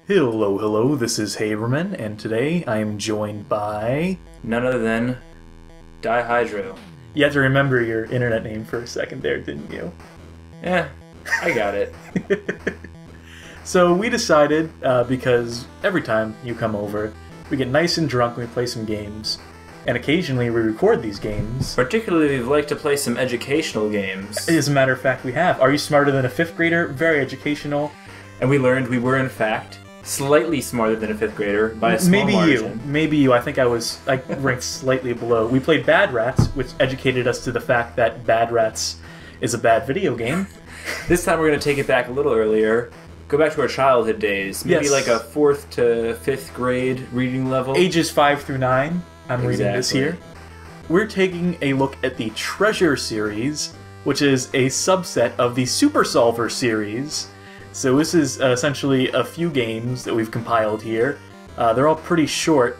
Hello, hello, this is Haberman, and today I am joined by... None other than Dihydro. You had to remember your internet name for a second there, didn't you? Yeah, I got it. So we decided, because every time you come over, we get nice and drunk and we play some games, and occasionally we record these games. Particularly, we'd like to play some educational games. As a matter of fact, we have. Are You Smarter Than a Fifth Grader? Very educational. And we learned we were, in fact, slightly smarter than a fifth grader by a small margin. Maybe you. I think I ranked slightly below. We played Bad Rats, which educated us to the fact that Bad Rats is a bad video game. This time we're going to take it back a little earlier. Go back to our childhood days. Maybe like a 4th to 5th grade reading level. Ages 5 through 9. I'm reading this here. We're taking a look at the Treasure series, which is a subset of the Super Solver series. So this is essentially a few games that we've compiled here. They're all pretty short.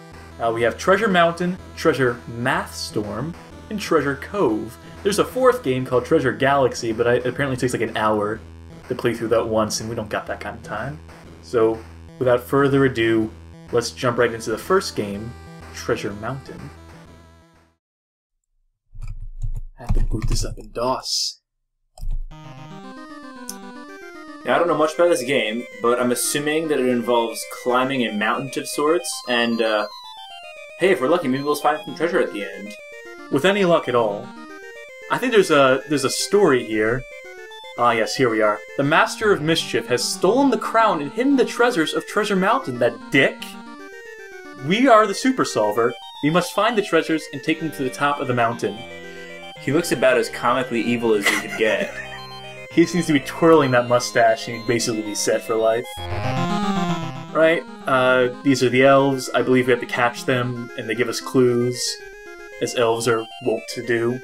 We have Treasure Mountain, Treasure Mathstorm, and Treasure Cove. There's a 4th game called Treasure Galaxy, but it apparently takes like an hour to play through that once, and we don't got that kind of time. So without further ado, let's jump right into the first game, Treasure Mountain. I have to boot this up in DOS. Now, I don't know much about this game, but I'm assuming that it involves climbing a mountain of sorts, and, hey, if we're lucky, maybe we'll find some treasure at the end. With any luck at all. I think there's a story here. Ah, yes, here we are. The Master of Mischief has stolen the crown and hidden the treasures of Treasure Mountain, that dick! We are the Super Solver. We must find the treasures and take them to the top of the mountain. He looks about as comically evil as you could get. He seems to be twirling that mustache and he'd basically be set for life. Right, these are the elves. I believe we have to catch them, and they give us clues, as elves are wont to do.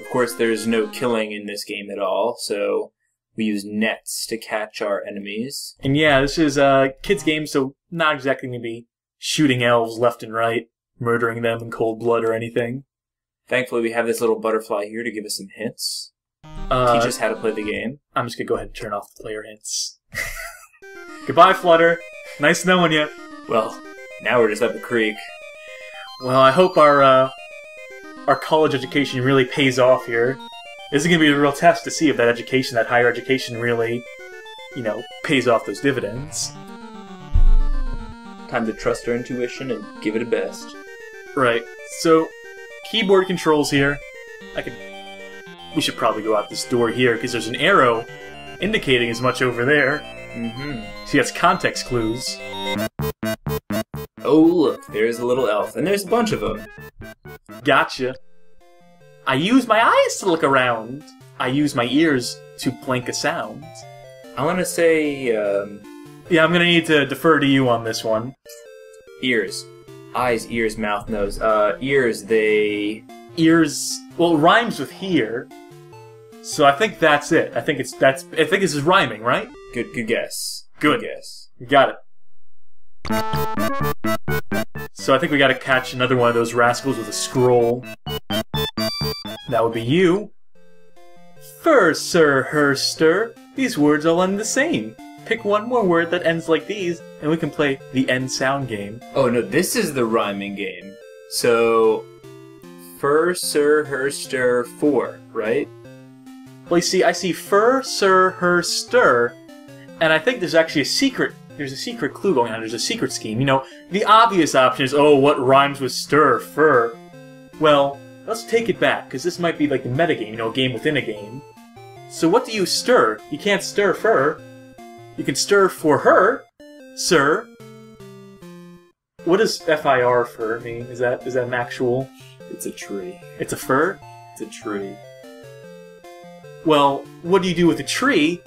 Of course, there's no killing in this game at all, so we use nets to catch our enemies. And yeah, this is a kids' game, so not exactly going to be shooting elves left and right, murdering them in cold blood or anything. Thankfully, we have this little butterfly here to give us some hints. Teach us how to play the game. I'm just going to go ahead and turn off the player hints. Goodbye, Flutter. Nice knowing you. Well, now we're just up the creek. Well, I hope our college education really pays off here. This is going to be a real test to see if that education, that higher education really, pays off those dividends. Time to trust our intuition and give it a best. Right. So, keyboard controls here. We should probably go out this door here, because there's an arrow indicating as much over there. See, that's context clues. Oh, look, there's a little elf, and there's a bunch of them. Gotcha. I use my eyes to look around. I use my ears to blank a sound. I want to say, Yeah, I'm gonna need to defer to you on this one. Ears. Eyes, ears, mouth, nose. Ears, they... Ears... Well, it rhymes with here. So I think that's it. I think this is rhyming, right? Good guess. Good guess. You got it. So I think we gotta catch another one of those rascals with a scroll. That would be you. Fur, sir, herster. These words all end the same. Pick one more word that ends like these, and we can play the end sound game. Oh no, this is the rhyming game. So... Fur, sir, herster, for, right? Well, you see, I see fur, sir, her, stir, and I think there's actually there's a secret clue going on, there's a secret scheme. The obvious option is, oh, what rhymes with stir, fur? Well, let's take it back, because this might be like the metagame, a game within a game. So what do you stir? You can't stir fur. You can stir for her, sir. What does FIR fur mean? Is that an actual... It's a tree. It's a fur? It's a tree. Well, what do you do with a tree?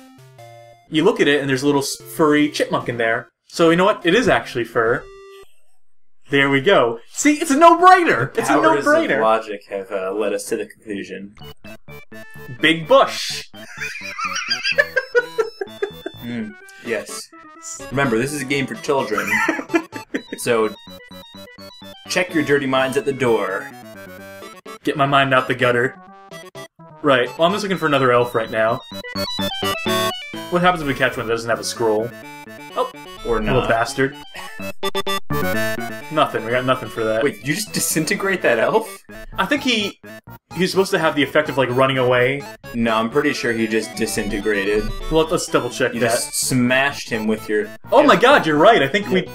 You look at it and there's a little furry chipmunk in there. So you know what? It is actually fur. There we go. See, it's a no-brainer! It's a no-brainer! Powers of logic have led us to the conclusion. Big bush! Yes. Remember, this is a game for children. So, check your dirty minds at the door. Get my mind out the gutter. Right, well, I'm just looking for another elf right now. What happens if we catch one that doesn't have a scroll? Oh, Or not. Little bastard. Nothing. We got nothing for that. Wait, did you just disintegrate that elf? I think he's supposed to have the effect of, like, running away. No, I'm pretty sure he just disintegrated. Well, let's double check You that. just smashed him with your... Oh my god, you're right. I think we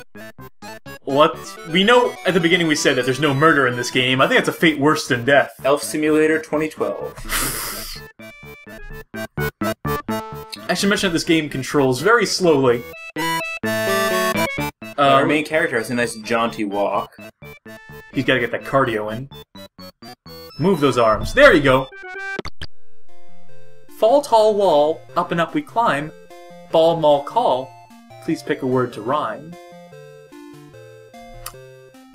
know at the beginning we said that there's no murder in this game. I think it's a fate worse than death. Elf Simulator 2012. I should mention that this game controls very slowly. Our main character has a nice jaunty walk. He's gotta get that cardio in. Move those arms. There you go! Fall tall wall, up and up we climb. Ball mall call. Please pick a word to rhyme.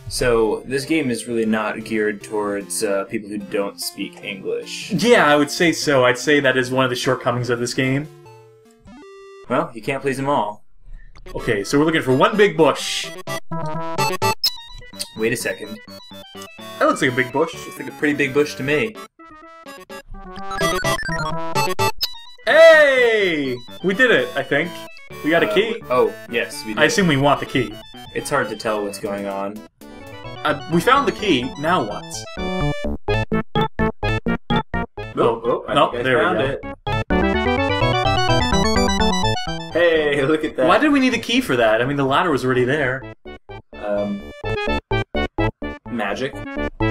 So, this game is really not geared towards people who don't speak English. Yeah, I would say so. I'd say that is one of the shortcomings of this game. Well, you can't please them all. Okay, so we're looking for one big bush. Wait a second. That looks like a big bush. Looks like a pretty big bush to me. Hey! We did it, I think. We got a key. Oh, yes, we did. I assume we want the key. It's hard to tell what's going on. We found the key. Now what? There we go. Hey, look at that. Why did we need a key for that? I mean, the ladder was already there. Magic. Well,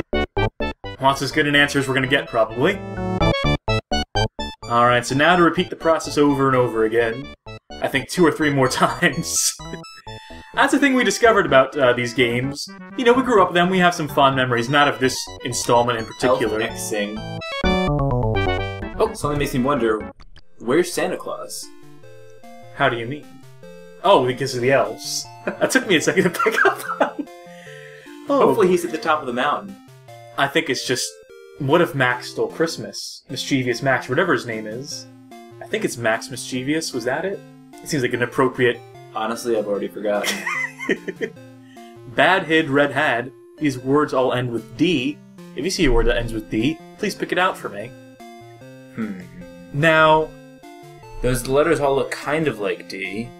that's as good an answer as we're gonna get, probably. Alright, so now to repeat the process over and over again. I think 2 or 3 more times. That's the thing we discovered about these games. You know, we grew up with them, we have some fond memories, not of this installment in particular. Elf-mixing. Oh, something makes me wonder, where's Santa Claus? How do you mean? Oh, because of the elves. That took me a second to pick up on. Oh. Hopefully he's at the top of the mountain. I think it's just... What if Max stole Christmas? Mischievous Max, whatever his name is. I think it's Max Mischievous, was that it? It seems like an appropriate... Honestly, I've already forgotten. Bad hid, red had. These words all end with D. If you see a word that ends with D, please pick it out for me. Now... Those letters all look kind of like D.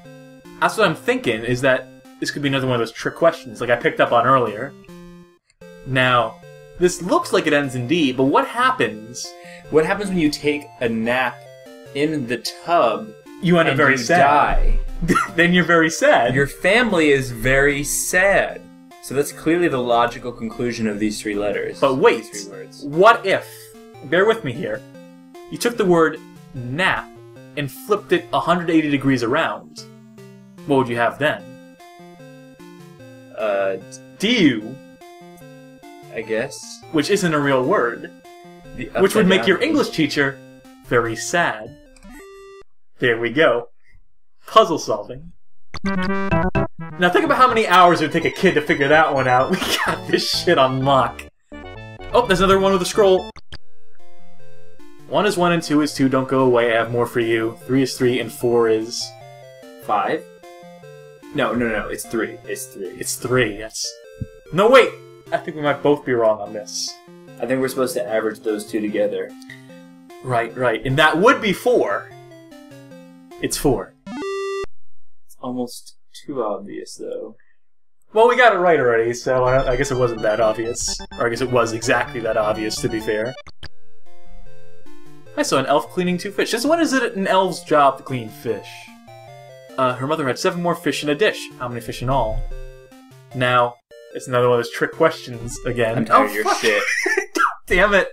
That's what I'm thinking, is that this could be another one of those trick questions, like I picked up on earlier. Now, this looks like it ends in D, but what happens... What happens when you take a nap in the tub you end up very sad. Die? Then you're very sad. Your family is very sad. So that's clearly the logical conclusion of these 3 letters. But wait, these 3 words. What if, bear with me here, you took the word nap and flipped it 180 degrees around? What would you have then? Do, I guess. which isn't a real word, which would make your English teacher very sad. There we go. Puzzle solving. Now think about how many hours it would take a kid to figure that one out. We got this shit on lock. Oh, there's another one with a scroll. 1 is 1 and 2 is 2. Don't go away. I have more for you. 3 is 3 and 4 is... 5? No. It's 3. It's 3. It's 3. That's... No, wait! I think we might both be wrong on this. I think we're supposed to average those 2 together. Right. And that would be 4. It's 4. It's almost too obvious, though. Well, we got it right already, so I guess it wasn't that obvious. Or I guess it was exactly that obvious, to be fair. I saw an elf cleaning 2 fish. Since when is it an elf's job to clean fish? Her mother had 7 more fish in a dish. How many fish in all? Now, it's another one of those trick questions again. I'm tired of your shit. Damn it!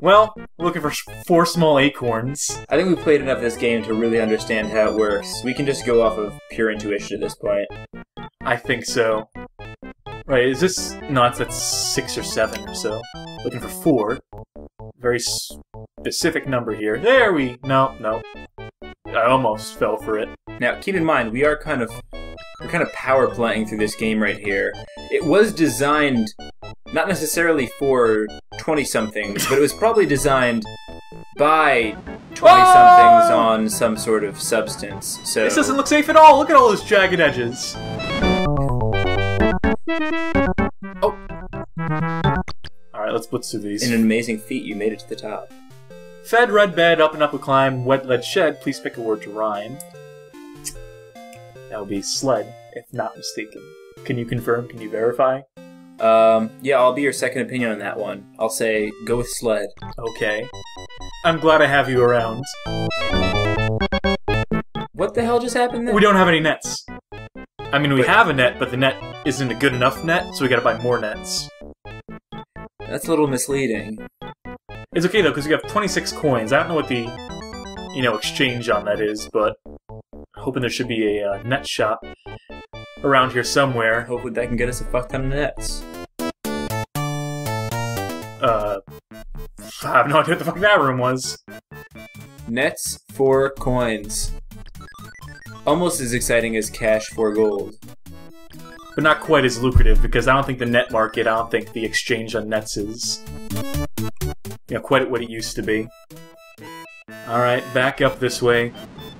Well, we're looking for 4 small acorns. I think we've played enough of this game to really understand how it works. We can just go off of pure intuition at this point. I think so. Right, is this... No, that's 6 or 7 or so. Looking for 4. Very specific number here. There we... No. I almost fell for it. Now, keep in mind, we're kind of power playing through this game right here. It was designed not necessarily for 20-somethings, but it was probably designed by 20-somethings on some sort of substance. So this doesn't look safe at all. Look at all those jagged edges. Oh. Alright, let's blitz through these. In an amazing feat, you made it to the top. Fed, red bed, up and up we climb, wet lead shed, please pick a word to rhyme. That would be sled, if not mistaken. Can you confirm? Can you verify? Yeah, I'll be your second opinion on that one. I'll say go with sled. Okay. I'm glad I have you around. What the hell just happened there? We don't have any nets. I mean, we have a net, but the net isn't a good enough net, so we gotta buy more nets. That's a little misleading. It's okay, though, because we have 26 coins. I don't know what the, exchange on that is, but hoping there should be a net shop around here somewhere. Hopefully that can get us a fuck ton of nets. I have no idea what the fuck that room was. Nets for coins. Almost as exciting as cash for gold. But not quite as lucrative, because I don't think the net market, I don't think the exchange on nets is, quite what it used to be. Alright, back up this way.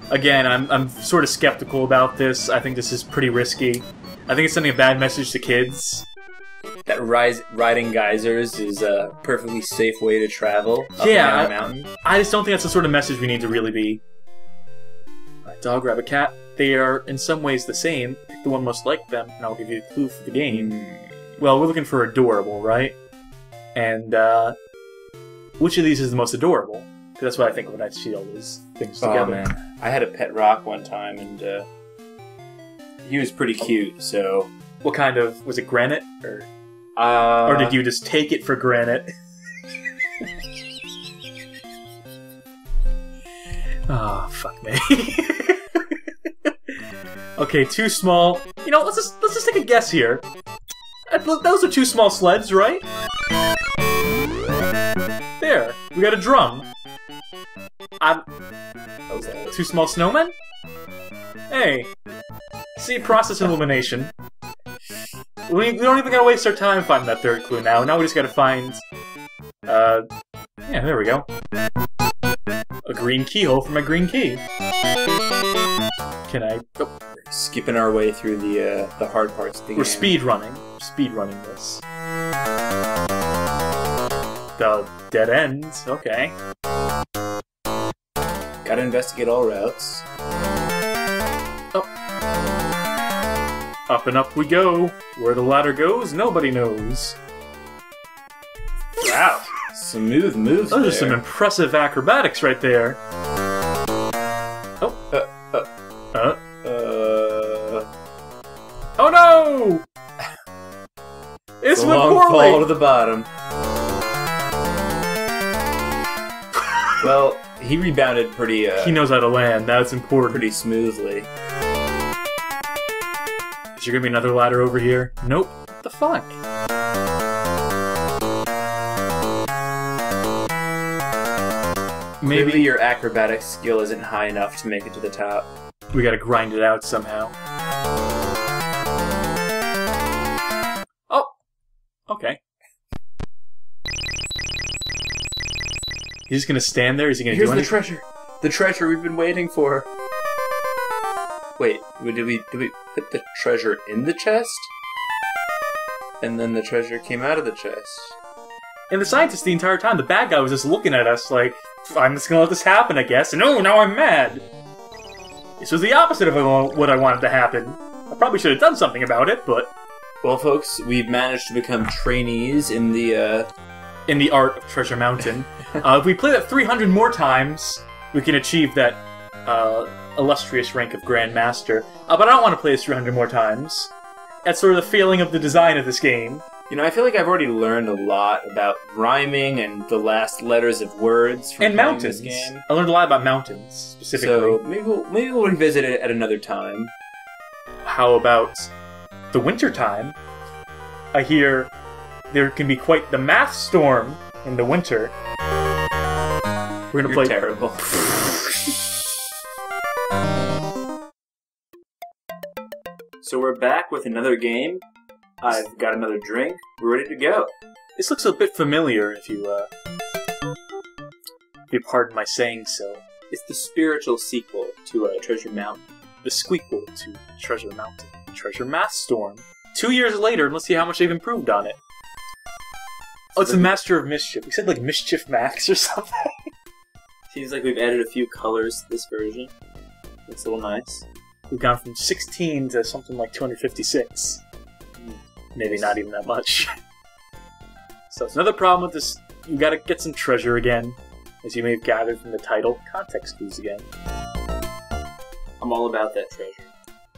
Again, I'm sort of skeptical about this. I think this is pretty risky. I think it's sending a bad message to kids. That riding geysers is a perfectly safe way to travel up and down a mountain. I just don't think that's the sort of message we need to really be. Alright, dog, rabbit, cat. They are, in some ways, the same. Pick the one most like them, and I'll give you a clue for the game. Well, we're looking for adorable, right? And, which of these is the most adorable? Because that's what I think when I see all those things together. Oh, man. I had a pet rock one time, and he was pretty cute, so... What kind of... Was it granite? Or did you just take it for granite? Oh, fuck me. Okay, too small. Let's just take a guess here. Those are 2 small sleds, right? There, we got a drum. Two small snowmen? Hey. See, process elimination. We don't even gotta waste our time finding that third clue now. Now we just gotta find... yeah, there we go. A green keyhole for my green key. Can I... Oh. Skipping our way through the hard parts of the game. We're speedrunning. We're speedrunning this. The dead ends. Okay. Gotta investigate all routes. Oh. Up and up we go. Where the ladder goes, nobody knows. Wow. Smooth moves. Those are some impressive acrobatics right there. Oh. Oh no! This went poorly! Fall to the bottom. Well, he rebounded pretty... he knows how to land, that's important. Pretty smoothly. Is there gonna be another ladder over here? Nope. What the fuck? Maybe your acrobatic skill isn't high enough to make it to the top. We gotta grind it out somehow. Oh! Okay. He's just gonna stand there? Is he gonna do anything? Here's the treasure! The treasure we've been waiting for! Wait, did we put the treasure in the chest? And then the treasure came out of the chest? And the scientist the entire time, the bad guy was just looking at us like, I'm just gonna let this happen, I guess. And oh, now I'm mad! This was the opposite of what I wanted to happen. I probably should have done something about it, but... Well, folks, we've managed to become trainees in the art of Treasure Mountain. If we play that 300 more times, we can achieve that illustrious rank of Grand Master. But I don't want to play this 300 more times. That's sort of the failing of the design of this game. I feel like I've already learned a lot about rhyming and the last letters of words from mountains. This game. I learned a lot about mountains, specifically. So maybe we'll revisit it at another time. How about the winter time? I hear there can be quite the Mathstorm in the winter. We're gonna play terrible. So we're back with another game. I've got another drink. We're ready to go. This looks a bit familiar, if you pardon my saying so. It's the spiritual sequel to Treasure Mountain. The squeakquel to Treasure Mountain. Treasure Mathstorm. 2 years later, and let's see how much they've improved on it. Oh, it's the Master of Mischief. We said like Mischief Max or something. Seems like we've added a few colors to this version. Looks a little nice. We've gone from 16 to something like 256. Maybe not even that much. So it's another problem with this. You gotta get some treasure again, as you may have gathered from the title. Context clues again. I'm all about that treasure.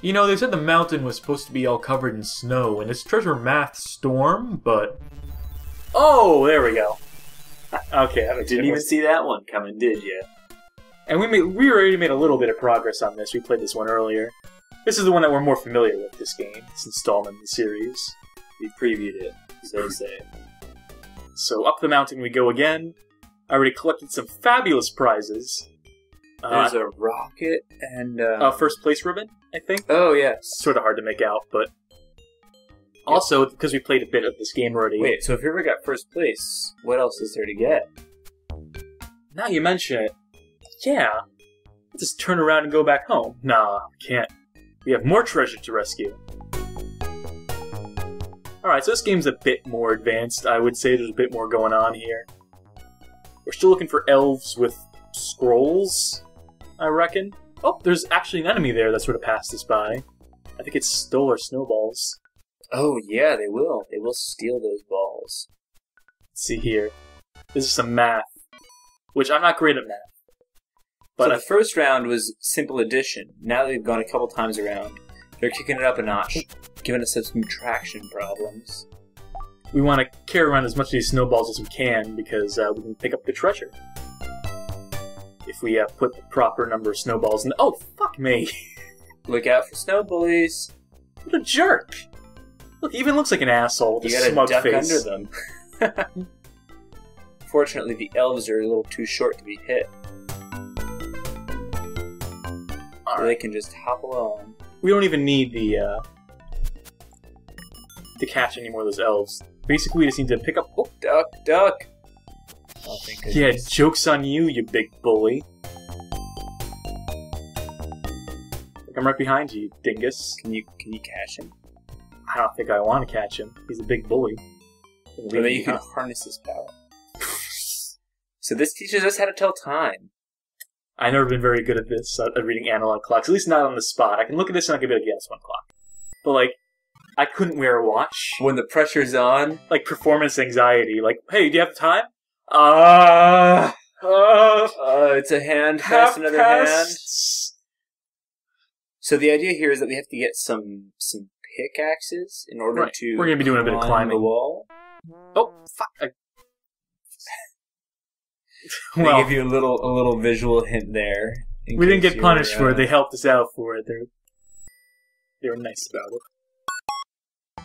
You know, they said the mountain was supposed to be all covered in snow, and it's treasure Mathstorm, but... Oh, there we go. Okay, that makes Didn't even see that one coming, did you? And we already made a little bit of progress on this. We played this one earlier. This is the one that we're more familiar with, this game. This installment in the series. We previewed it, so to say. So up the mountain we go again. I already collected some fabulous prizes. There's a rocket and... first place ribbon, I think. Oh, yes. Sort of hard to make out, but... Also, because we played a bit of this game already... Wait, so if you ever got first place, what else is there to get? Now you mention it. Yeah. Let's just turn around and go back home. Nah, can't. We have more treasure to rescue. Alright, so this game's a bit more advanced. I would say there's a bit more going on here. We're still looking for elves with scrolls, I reckon. Oh, there's actually an enemy there that sort of passed us by. I think it stole our snowballs. Oh, yeah, they will. They will steal those balls. Let's see here. This is some math, which I'm not great at math. But so the first round was simple addition. Now that they've gone a couple times around, they're kicking it up a notch, giving us some subtraction problems. We want to carry around as much of these snowballs as we can, because we can pick up the treasure. If we put the proper number of snowballs in the... Oh, fuck me! Look out for snow bullies! What a jerk! Look, he even looks like an asshole with a smug duck face. under them. Fortunately, the elves are a little too short to be hit. So they can just hop along. We don't even need the to catch any more of those elves. Basically, we just need to pick up... Oh, duck, duck! Oh, thank goodness. Yeah, joke's on you, you big bully. Look, I'm right behind you, dingus. Can you catch him? I don't think I want to catch him. He's a big bully. So that you can harness his power. So this teaches us how to tell time. I've never been very good at this, at reading analog clocks. At least not on the spot. I can look at this and I can be like, yeah, it's 1 o'clock. But, like, I couldn't wear a watch. When the pressure's on? Like, performance anxiety. Like, hey, do you have the time? It's a hand past another hand. So the idea here is that we have to get some pickaxes in order to... We're going to be doing a bit of climbing. The wall. Oh, fuck. They give you a little visual hint there. We didn't get punished for it. They helped us out for it. They were nice about it.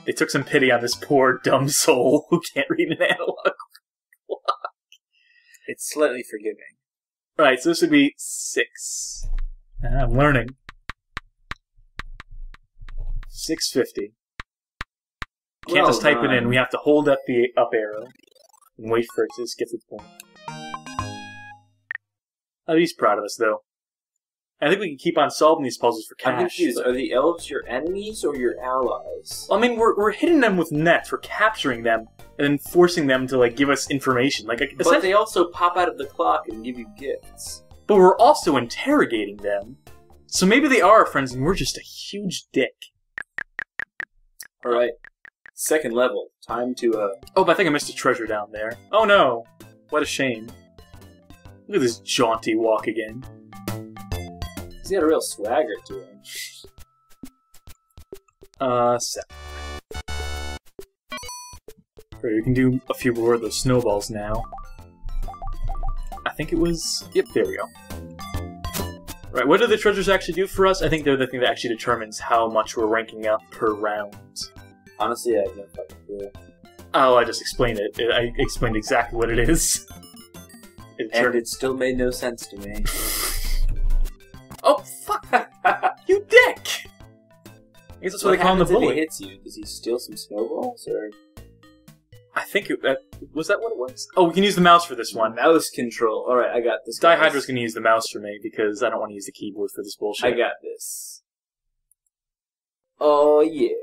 They took some pity on this poor dumb soul who can't read an analog clock. It's slightly forgiving. Right, so this would be 6. I'm learning. 650. Can't just type it in. We have to hold up the up arrow and wait for it to just get to the point. Oh, he's proud of us, though. I think we can keep on solving these puzzles for cash. I'm confused. Are the elves your enemies or your allies? I mean, we're hitting them with nets. We're capturing them and then forcing them to like give us information. But they also pop out of the clock and give you gifts. But we're also interrogating them. So maybe they are our friends and we're just a huge dick. All right. Second level. Time to Oh, but I think I missed a treasure down there. Oh no! What a shame. Look at this jaunty walk again. He's got a real swagger to him. 7. Great, we can do a few more of those snowballs now. I think it was... Yep, there we go. Right, what do the treasures actually do for us? I think they're the thing that actually determines how much we're ranking up per round. Honestly, I have no fucking clue. Oh, I just explained it. I explained exactly what it is. And it still made no sense to me. Oh, fuck! You dick! I guess that's what they call him, the bully. If he hits you, does he steal some snowballs, or...? I think was that what it was? Oh, we can use the mouse for this one. Mouse control. Alright, I got this. Dihydra's gonna use the mouse for me, because I don't want to use the keyboard for this bullshit. I got this. Oh, yeah.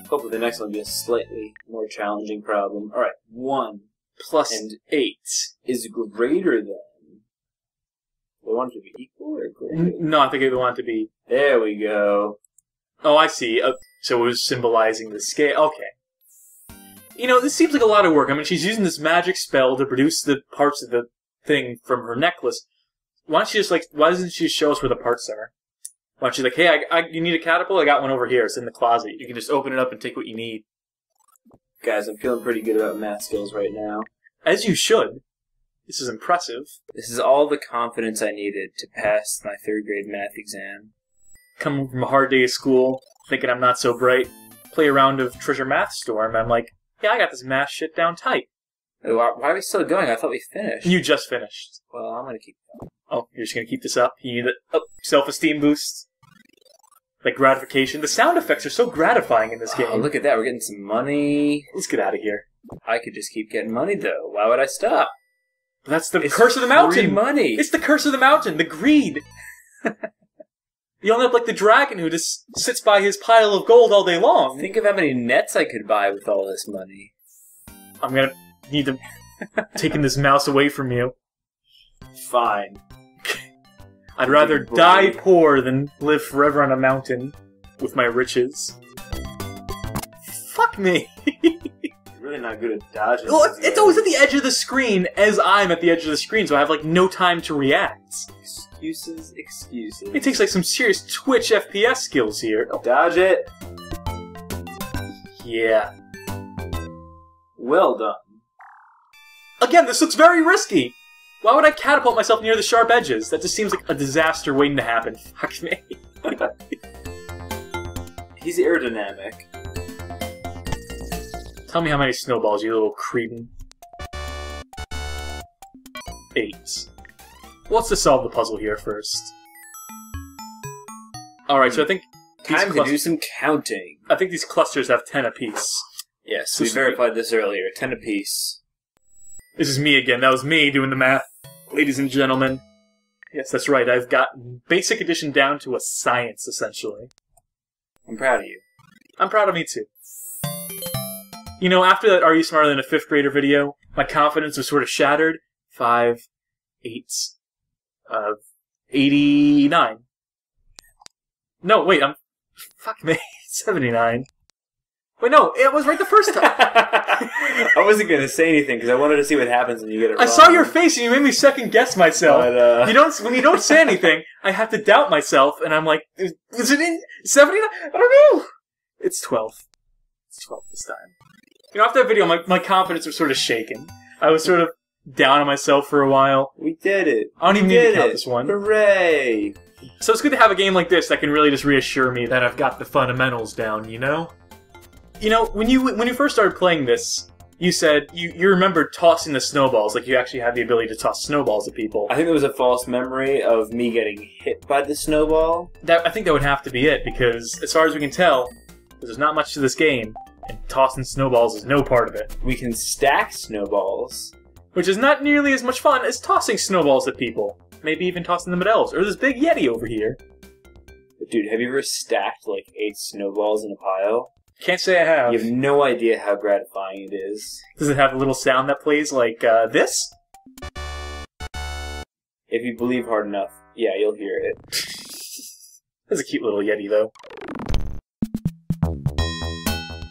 Hopefully the next one will be a slightly more challenging problem. Alright, 1 plus 8 is greater than They want it to be equal or greater? No, I think they want it to be... There we go. Oh, I see. So it was symbolizing the scale. Okay. You know, this seems like a lot of work. I mean, she's using this magic spell to produce the parts of the thing from her necklace. Why doesn't she just show us where the parts are? Why don't she like, hey, you need a catapult? I got one over here. It's in the closet. You can just open it up and take what you need. Guys, I'm feeling pretty good about math skills right now. As you should. This is impressive. This is all the confidence I needed to pass my 3rd grade math exam. Coming from a hard day of school, thinking I'm not so bright, play a round of Treasure Mathstorm, and I'm like, yeah, I got this math shit down tight. Why are we still going? I thought we finished. You just finished. Well, I'm gonna keep going. Oh, you're just gonna keep this up? You need a self-esteem boost? Like gratification? The sound effects are so gratifying in this game. Oh, look at that. We're getting some money. Let's get out of here. I could just keep getting money, though. Why would I stop? That's the curse of the mountain. Free money. It's the curse of the mountain. The greed. You end up like the dragon who just sits by his pile of gold all day long. Think of how many nets I could buy with all this money. I'm gonna need to taking this mouse away from you. Fine. I'd rather die poor than live forever on a mountain with my riches. Fuck me. Really not good at dodging. Well, it's always at the edge of the screen as I'm at the edge of the screen, so I have like no time to react. Excuses. It takes like some serious Twitch FPS skills here. Oh. Dodge it. Yeah. Well done. Again, this looks very risky. Why would I catapult myself near the sharp edges? That just seems like a disaster waiting to happen. Fuck me. He's aerodynamic. Tell me how many snowballs, you little cretin. 8. Well, let's just solve the puzzle here first. Alright, so I think... Time to do some counting. I think these clusters have 10 apiece. Yes, we verified this earlier. 10 apiece. This is me again. That was me doing the math. Ladies and gentlemen. Yes, that's right. I've got basic addition down to a science, essentially. I'm proud of you. I'm proud of me, too. You know, after that Are You Smarter Than a 5th Grader video, my confidence was sort of shattered. 5, 8, 89. No, wait, fuck me. 79. Wait, no, it was right the first time. I wasn't going to say anything because I wanted to see what happens when you get it wrong. I saw your face and you made me second guess myself. But, when you don't say anything, I have to doubt myself, and I'm like, is it in 79? I don't know. It's 12. It's 12 this time. You know, after that video, my confidence was sort of shaken. I was sort of down on myself for a while. We did it. I don't even need to count this one. Hooray! So it's good to have a game like this that can really just reassure me that I've got the fundamentals down, you know? You know, when you first started playing this, you said you remembered tossing the snowballs, like you actually had the ability to toss snowballs at people. I think there was a false memory of me getting hit by the snowball. I think that would have to be it, because as far as we can tell, there's not much to this game, and tossing snowballs is no part of it. We can stack snowballs. Which is not nearly as much fun as tossing snowballs at people. Maybe even tossing them at elves, or this big Yeti over here. But dude, have you ever stacked like 8 snowballs in a pile? Can't say I have. You have no idea how gratifying it is. Does it have a little sound that plays like this? If you believe hard enough, yeah, you'll hear it. That's a cute little Yeti, though.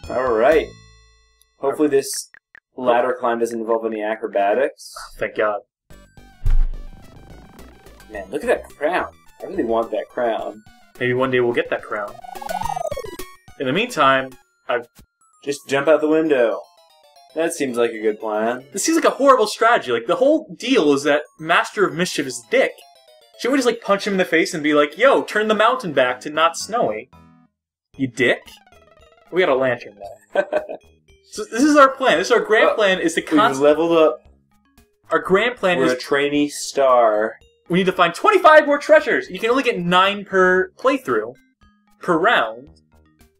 Alright. Hopefully this ladder climb doesn't involve any acrobatics. Thank God. Man, look at that crown. I really want that crown. Maybe one day we'll get that crown. In the meantime, Just jump out the window. That seems like a good plan. This seems like a horrible strategy. Like, the whole deal is that Master of Mischief is Dick. Shouldn't we just, like, punch him in the face and be like, yo, turn the mountain back to not snowy? You dick? We got a lantern now. So this is our plan. This is our grand plan, is to We've leveled up. Our grand plan is... We're a trainee star. We need to find 25 more treasures! You can only get 9 per playthrough. Per round.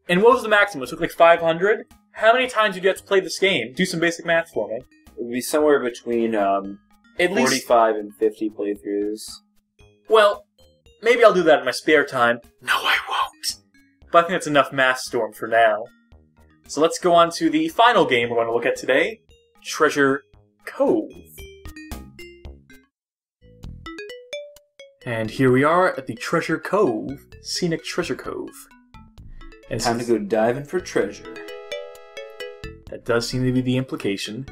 And what was the maximum? It took like 500? How many times did you have to play this game? Do some basic math for me. It would be somewhere between at least 45 and 50 playthroughs. Well, maybe I'll do that in my spare time. No, I won't. But I think that's enough Mathstorm for now. So let's go on to the final game we're going to look at today. Treasure Cove. And here we are at the Treasure Cove. Scenic Treasure Cove. And time to go diving for treasure. That does seem to be the implication.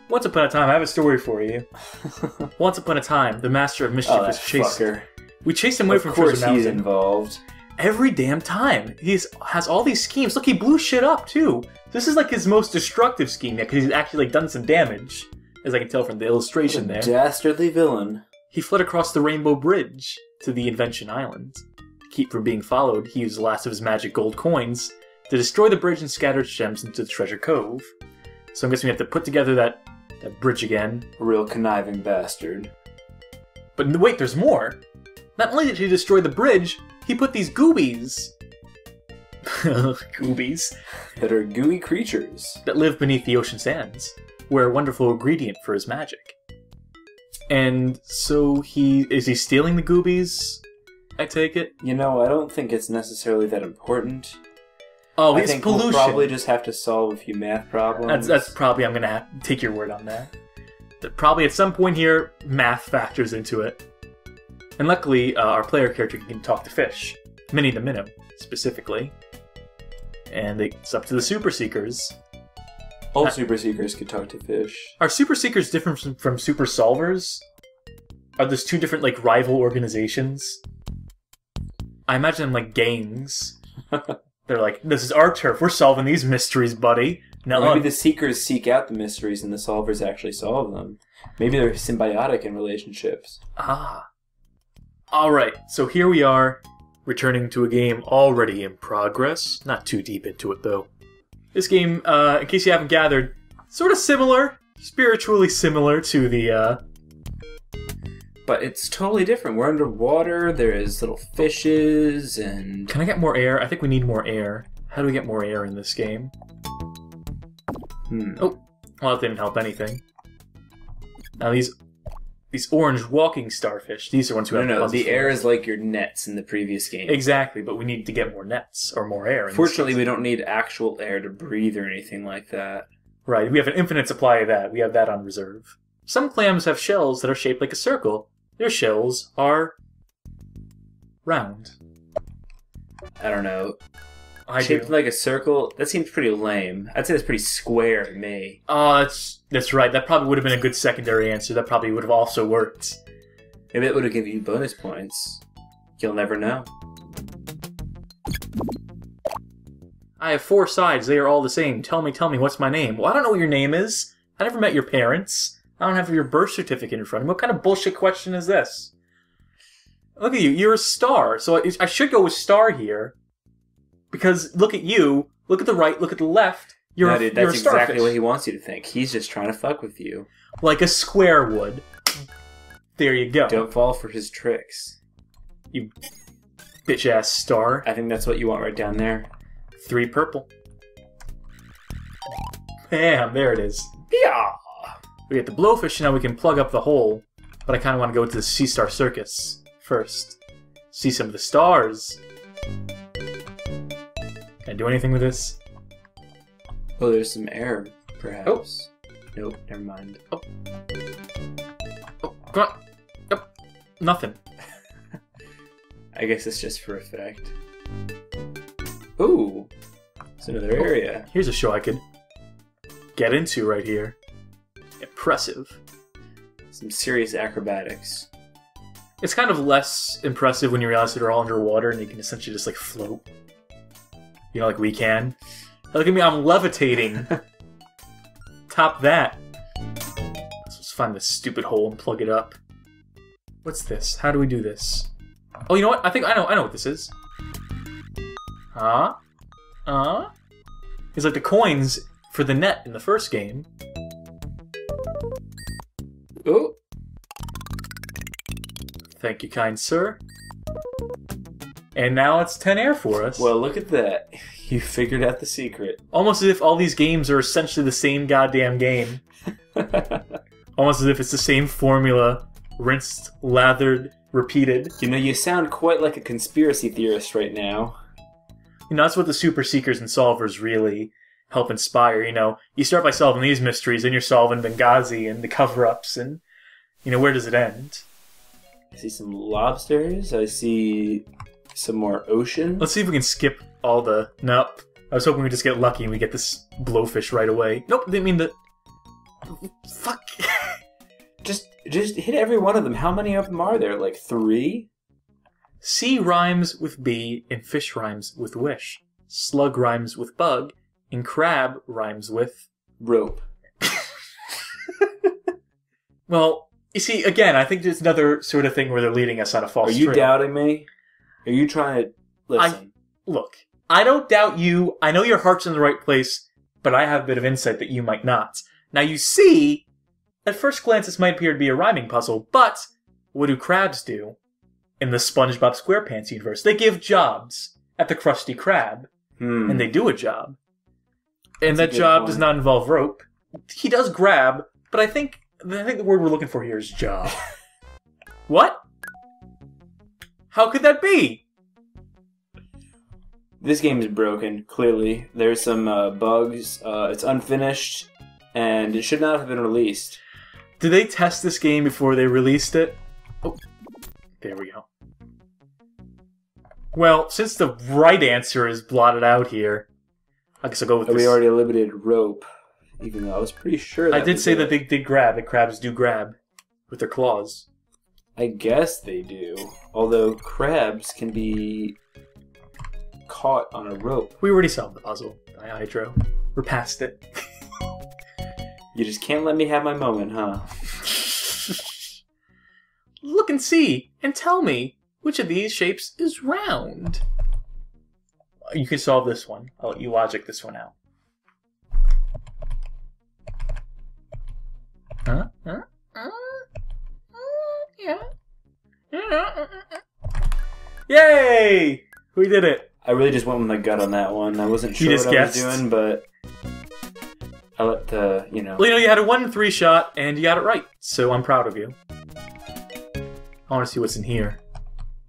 Once upon a time, I have a story for you. Once upon a time, the Master of Mischief was chased. We chased him away from Treasure Mountain. Of course he's involved. Every damn time. He has all these schemes. Look, he blew shit up, too. This is like his most destructive scheme yet, because he's actually like done some damage, as I can tell from the illustration there. Dastardly villain. He fled across the Rainbow Bridge to the Invention Island. To keep from being followed, he used the last of his magic gold coins to destroy the bridge and scatter gems into the Treasure Cove. So I'm guessing we have to put together that bridge again. A real conniving bastard. But wait, there's more! Not only did he destroy the bridge, he put these goobies. Goobies. That are gooey creatures. That live beneath the ocean sands. Were a wonderful ingredient for his magic. And so is he stealing the goobies? I take it? You know, I don't think it's necessarily that important. Oh, it's pollution. We'll probably just have to solve a few math problems. That's probably, I'm going to have to take your word on that. That probably at some point here, math factors into it. And luckily, our player character can talk to fish. Minnie the Minnow, specifically. And it's up to the Super Seekers. All Super Seekers could talk to fish. Are Super Seekers different from Super Solvers? Are those two different, like, rival organizations? I imagine them like gangs. They're like, this is our turf. We're solving these mysteries, buddy. Now, maybe the Seekers seek out the mysteries and the Solvers actually solve them. Maybe they're symbiotic in relationships. Ah. Alright, so here we are, returning to a game already in progress. Not too deep into it, though. This game, in case you haven't gathered, sort of similar, spiritually similar to the, But it's totally different. We're underwater, there's little fishes, and... Can I get more air? I think we need more air. How do we get more air in this game? Oh, well, that didn't help anything. Now these orange walking starfish, these are ones who have... No, the air is like your nets in the previous game. Exactly, but we need to get more nets, or more air. Fortunately, we don't need actual air to breathe or anything like that. Right, we have an infinite supply of that. We have that on reserve. Some clams have shells that are shaped like a circle. Their shells are round. I don't know. Shaped like a circle? That seems pretty lame. I'd say that's pretty square to me. Oh, that's right. That probably would have been a good secondary answer. That probably would have also worked. Maybe it would have given you bonus points. You'll never know. I have 4 sides. They are all the same. Tell me, what's my name? Well, I don't know what your name is. I never met your parents. I don't have your birth certificate in front of me. What kind of bullshit question is this? Look at you. You're a star. So I should go with star here. Because look at you. Look at the right. Look at the left. You're a that's starfish. exactly what he wants you to think. He's just trying to fuck with you. Like a square would. There you go. Don't fall for his tricks. You bitch-ass star. I think that's what you want right down there. 3 purple. Bam, there it is. Yeah. We get the blowfish, now we can plug up the hole. But I kind of want to go to the Sea Star Circus first. See some of the stars. Can I do anything with this? Oh, there's some air, perhaps. Oh. Nope, never mind. Oh, come on. Yep. Nothing. I guess it's just for effect. Ooh. It's another area. Here's a show I could get into right here. Impressive. Some serious acrobatics. It's kind of less impressive when you realize that they're all underwater and you can essentially just like float. You know, like we can. Look at me, I'm levitating. Top that. Let's find this stupid hole and plug it up. What's this? How do we do this? Oh, you know what? I think I know what this is. It's like the coins for the net in the first game. Oh. Thank you, kind sir. And now it's 10 air for us. Well, look at that. You figured out the secret. Almost as if all these games are essentially the same goddamn game. Almost as if it's the same formula. Rinsed, lathered, repeated. You know, you sound quite like a conspiracy theorist right now. You know, that's what the Super Seekers and Solvers really help inspire, you know. You start by solving these mysteries, then you're solving Benghazi and the cover-ups, and, you know, where does it end? I see some lobsters. I see some more ocean. Let's see if we can skip all the... Nope. I was hoping we'd just get lucky and we get this blowfish right away. Nope, didn't mean to... Fuck. Just hit every one of them. How many of them are there? Like 3? C rhymes with B and fish rhymes with wish. Slug rhymes with bug and crab rhymes with... rope. Well, you see, again, I think there's another sort of thing where they're leading us on a false trail. Are you doubting me? Are you trying to... Listen. Look, I don't doubt you. I know your heart's in the right place, but I have a bit of insight that you might not. Now, you see, at first glance, this might appear to be a rhyming puzzle, but what do crabs do in the SpongeBob SquarePants universe? They give jobs at the Krusty Krab, and they do a job. And that job does not involve rope. He does grab, but I think the word we're looking for here is job. What? How could that be? This game is broken, clearly. There's some bugs. It's unfinished, and it should not have been released. Did they test this game before they released it? Oh, there we go. Well, since the right answer is blotted out here, I guess I'll go with this. We already eliminated rope, even though I was pretty sure that I did say that they did grab, that crabs do grab with their claws. I guess they do. Although crabs can be caught on a rope. We already solved the puzzle, Hydro. We're past it. You just can't let me have my moment, huh? Look and see, and tell me, which of these shapes is round? You can solve this one. I'll let you logic this one out. Yeah. Yay! We did it. I really just went with my gut on that one. I wasn't sure what I was doing, but I let the, Well, you had a 1 in 3 shot, and you got it right. So I'm proud of you. I want to see what's in here.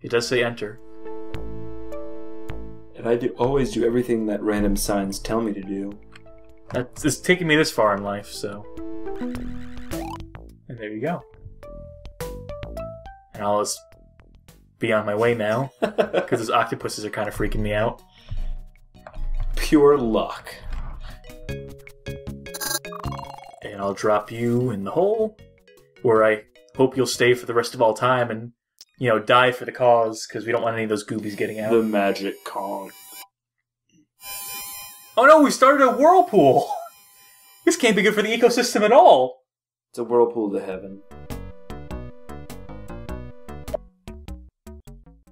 It does say enter. And I always do everything that random signs tell me to do. It's taken me this far in life, so... And there you go. And I'll just be on my way now, because those octopuses are kind of freaking me out. Pure luck. And I'll drop you in the hole, where I hope you'll stay for the rest of all time and, die for the cause, because we don't want any of those goobies getting out. The magic Kong. Oh no, we started a whirlpool! This can't be good for the ecosystem at all! It's a whirlpool to heaven.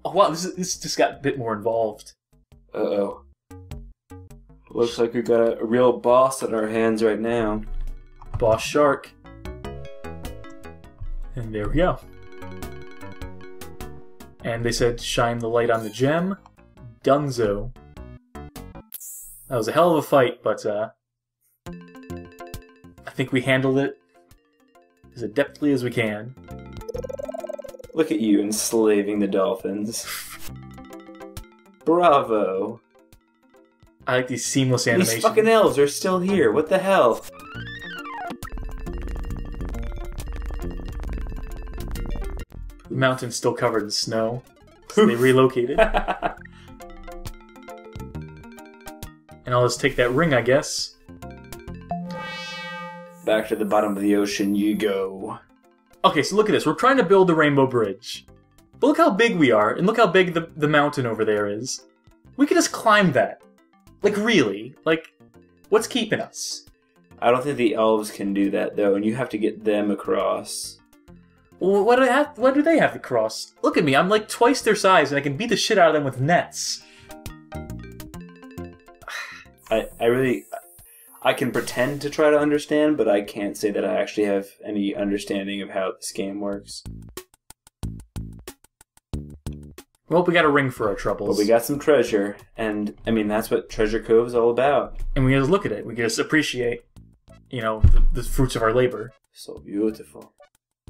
Oh wow, this just got a bit more involved. Uh-oh. Looks like we've got a real boss on our hands right now. Boss Shark. And there we go. And they said, shine the light on the gem. Dunzo. That was a hell of a fight, but I think we handled it as adeptly as we can. Look at you enslaving the dolphins. Bravo. I like these seamless animations. These fucking elves are still here. What the hell? The mountain's still covered in snow. So they relocated. And I'll just take that ring, I guess. Back to the bottom of the ocean you go. Okay, so look at this. We're trying to build the Rainbow Bridge. But look how big we are, and look how big the mountain over there is. We could just climb that. Like, really. Like, what's keeping us? I don't think the elves can do that, though, and you have to get them across. Well, what do they have to cross? Look at me, I'm like twice their size, and I can beat the shit out of them with nets. I can pretend to try to understand, but I can't say that I actually have any understanding of how this game works. Well, we got a ring for our troubles. But we got some treasure, and, I mean, that's what Treasure Cove is all about. And we can just look at it. We can just appreciate, the fruits of our labor. So beautiful.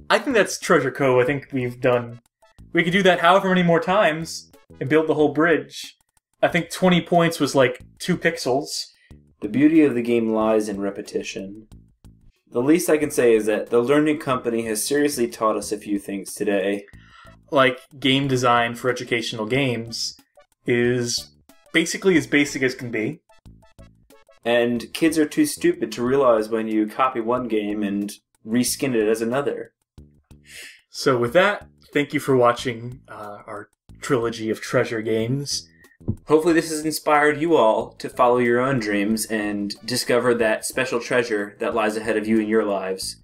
I think that's Treasure Cove. I think we could do that however many more times and build the whole bridge. I think 20 points was like 2 pixels. The beauty of the game lies in repetition. The least I can say is that the Learning Company has seriously taught us a few things today. like game design for educational games is basically as basic as can be. And kids are too stupid to realize when you copy one game and reskin it as another. So with that, thank you for watching our trilogy of treasure games. Hopefully this has inspired you all to follow your own dreams and discover that special treasure that lies ahead of you in your lives.